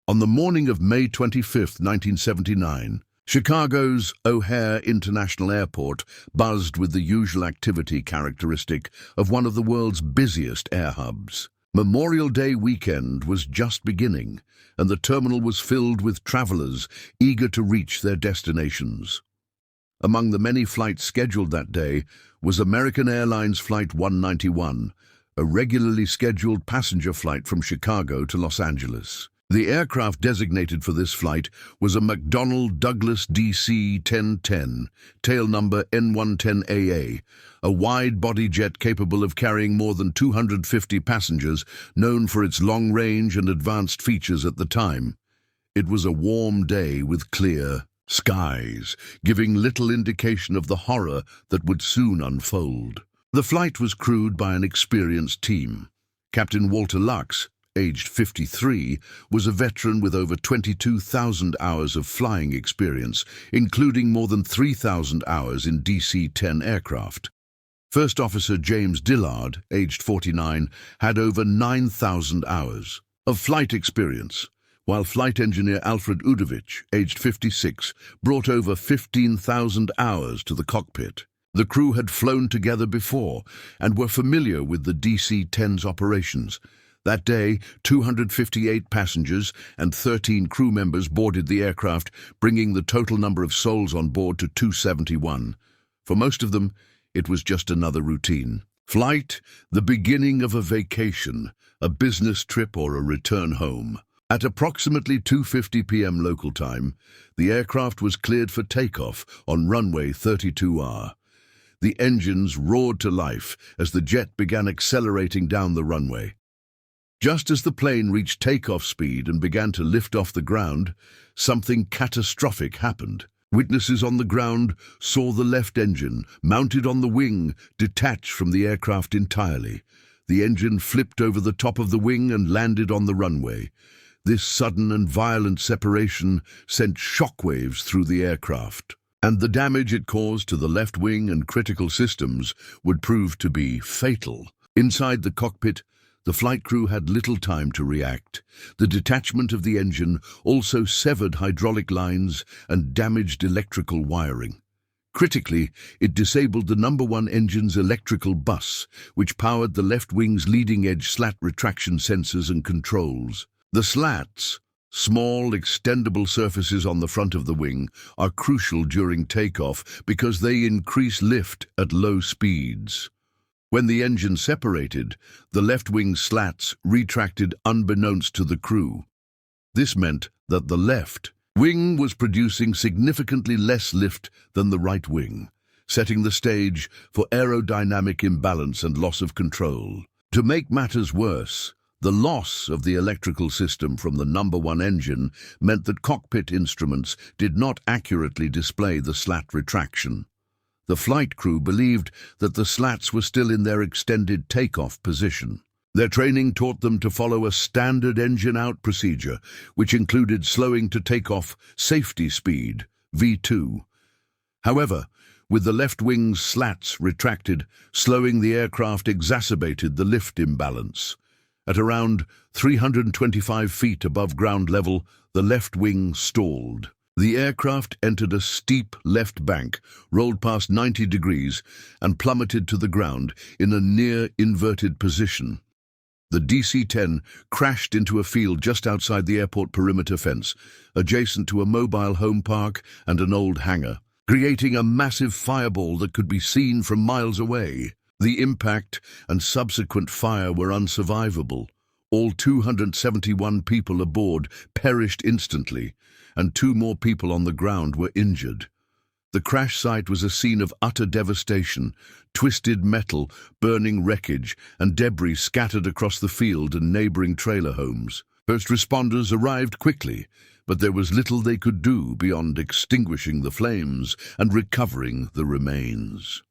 On the morning of May 25, 1979, Chicago's O'Hare International Airport buzzed with the usual activity characteristic of one of the world's busiest air hubs. Memorial Day weekend was just beginning, and the terminal was filled with travelers eager to reach their destinations. Among the many flights scheduled that day was American Airlines Flight 191, a regularly scheduled passenger flight from Chicago to Los Angeles. The aircraft designated for this flight was a McDonnell Douglas DC-1010, tail number N110AA, a wide-body jet capable of carrying more than 250 passengers, known for its long range and advanced features at the time. It was a warm day with clear skies, giving little indication of the horror that would soon unfold. The flight was crewed by an experienced team. Captain Walter Lux, aged 53, was a veteran with over 22,000 hours of flying experience, including more than 3,000 hours in DC-10 aircraft. First Officer James Dillard, aged 49, had over 9,000 hours of flight experience, while Flight Engineer Alfred Udovich, aged 56, brought over 15,000 hours to the cockpit. The crew had flown together before and were familiar with the DC-10's operations. That day, 258 passengers and 13 crew members boarded the aircraft, bringing the total number of souls on board to 271. For most of them, it was just another routine flight, the beginning of a vacation, a business trip, or a return home. At approximately 2:50 p.m. local time, the aircraft was cleared for takeoff on runway 32R. The engines roared to life as the jet began accelerating down the runway. Just as the plane reached takeoff speed and began to lift off the ground, something catastrophic happened. Witnesses on the ground saw the left engine, mounted on the wing, detached from the aircraft entirely. The engine flipped over the top of the wing and landed on the runway. This sudden and violent separation sent shockwaves through the aircraft, and the damage it caused to the left wing and critical systems would prove to be fatal. Inside the cockpit, the flight crew had little time to react. The detachment of the engine also severed hydraulic lines and damaged electrical wiring. Critically, it disabled the number 1 engine's electrical bus, which powered the left wing's leading-edge slat retraction sensors and controls. The slats, small extendable surfaces on the front of the wing, are crucial during takeoff because they increase lift at low speeds. When the engine separated, the left wing slats retracted unbeknownst to the crew. This meant that the left wing was producing significantly less lift than the right wing, setting the stage for aerodynamic imbalance and loss of control. To make matters worse, the loss of the electrical system from the number 1 engine meant that cockpit instruments did not accurately display the slat retraction. The flight crew believed that the slats were still in their extended takeoff position. Their training taught them to follow a standard engine-out procedure, which included slowing to takeoff safety speed, V2. However, with the left wing's slats retracted, slowing the aircraft exacerbated the lift imbalance. At around 325 feet above ground level, the left wing stalled. The aircraft entered a steep left bank, rolled past 90 degrees, and plummeted to the ground in a near-inverted position. The DC-10 crashed into a field just outside the airport perimeter fence, adjacent to a mobile home park and an old hangar, creating a massive fireball that could be seen from miles away. The impact and subsequent fire were unsurvivable. All 271 people aboard perished instantly, and 2 more people on the ground were injured. The crash site was a scene of utter devastation, twisted metal, burning wreckage, and debris scattered across the field and neighboring trailer homes. First responders arrived quickly, but there was little they could do beyond extinguishing the flames and recovering the remains.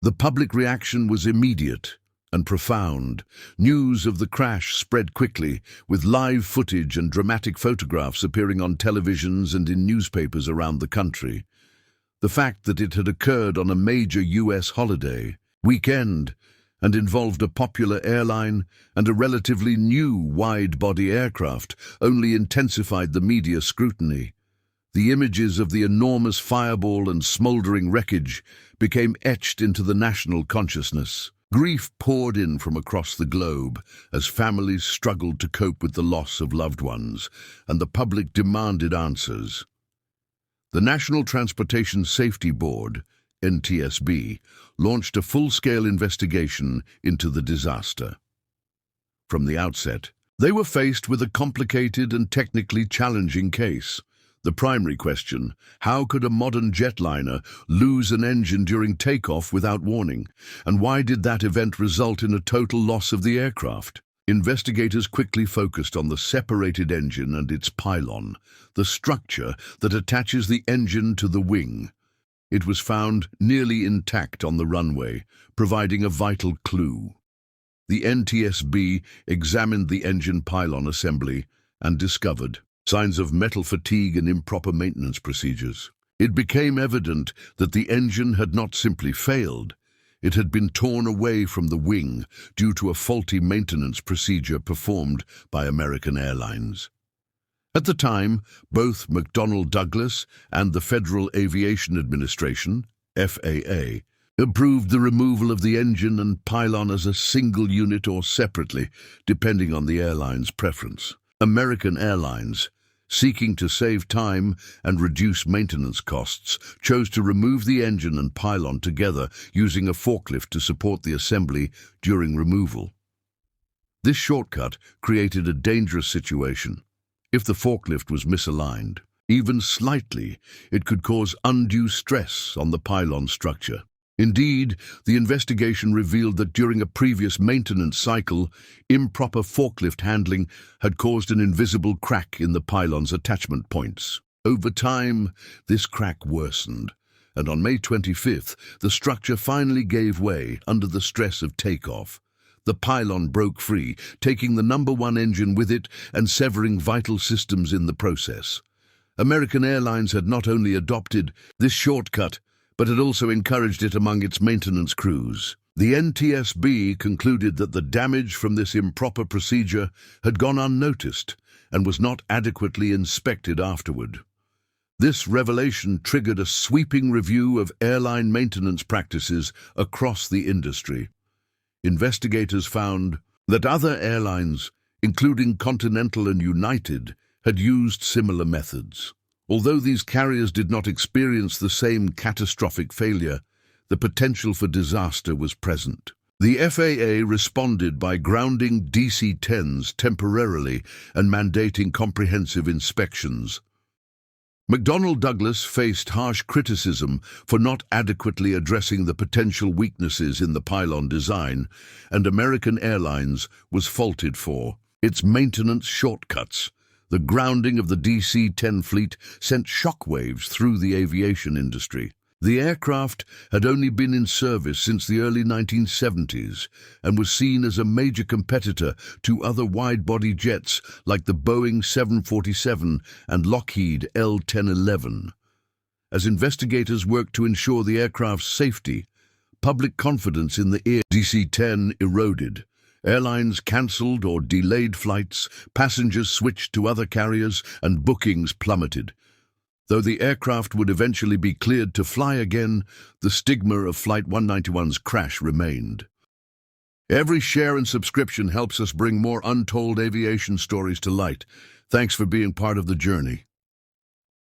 The public reaction was immediate and profound. News of the crash spread quickly, with live footage and dramatic photographs appearing on televisions and in newspapers around the country. The fact that it had occurred on a major U.S. holiday weekend and involved a popular airline and a relatively new wide-body aircraft, only intensified the media scrutiny. The images of the enormous fireball and smouldering wreckage became etched into the national consciousness. Grief poured in from across the globe as families struggled to cope with the loss of loved ones, and the public demanded answers. The National Transportation Safety Board, NTSB, launched a full-scale investigation into the disaster. From the outset, they were faced with a complicated and technically challenging case. The primary question: how could a modern jetliner lose an engine during takeoff without warning? And why did that event result in a total loss of the aircraft? Investigators quickly focused on the separated engine and its pylon, the structure that attaches the engine to the wing. It was found nearly intact on the runway, providing a vital clue. The NTSB examined the engine pylon assembly and discovered signs of metal fatigue and improper maintenance procedures. It became evident that the engine had not simply failed. It had been torn away from the wing due to a faulty maintenance procedure performed by American Airlines. At the time, both McDonnell Douglas and the Federal Aviation Administration, FAA, approved the removal of the engine and pylon as a single unit or separately, depending on the airline's preference. American Airlines, seeking to save time and reduce maintenance costs, chose to remove the engine and pylon together using a forklift to support the assembly during removal. This shortcut created a dangerous situation. If the forklift was misaligned, even slightly, it could cause undue stress on the pylon structure. Indeed, the investigation revealed that during a previous maintenance cycle, improper forklift handling had caused an invisible crack in the pylon's attachment points. Over time, this crack worsened, and on May 25th, the structure finally gave way under the stress of takeoff. The pylon broke free, taking the #1 engine with it and severing vital systems in the process. American Airlines had not only adopted this shortcut, but had also encouraged it among its maintenance crews. The NTSB concluded that the damage from this improper procedure had gone unnoticed and was not adequately inspected afterward. This revelation triggered a sweeping review of airline maintenance practices across the industry. Investigators found that other airlines, including Continental and United, had used similar methods. Although these carriers did not experience the same catastrophic failure, the potential for disaster was present. The FAA responded by grounding DC-10s temporarily and mandating comprehensive inspections. McDonnell Douglas faced harsh criticism for not adequately addressing the potential weaknesses in the pylon design, and American Airlines was faulted for its maintenance shortcuts. The grounding of the DC-10 fleet sent shockwaves through the aviation industry. The aircraft had only been in service since the early 1970s and was seen as a major competitor to other wide-body jets like the Boeing 747 and Lockheed L-1011. As investigators worked to ensure the aircraft's safety, public confidence in the DC-10 eroded. Airlines cancelled or delayed flights, passengers switched to other carriers, and bookings plummeted. Though the aircraft would eventually be cleared to fly again, the stigma of Flight 191's crash remained. Every share and subscription helps us bring more untold aviation stories to light. Thanks for being part of the journey.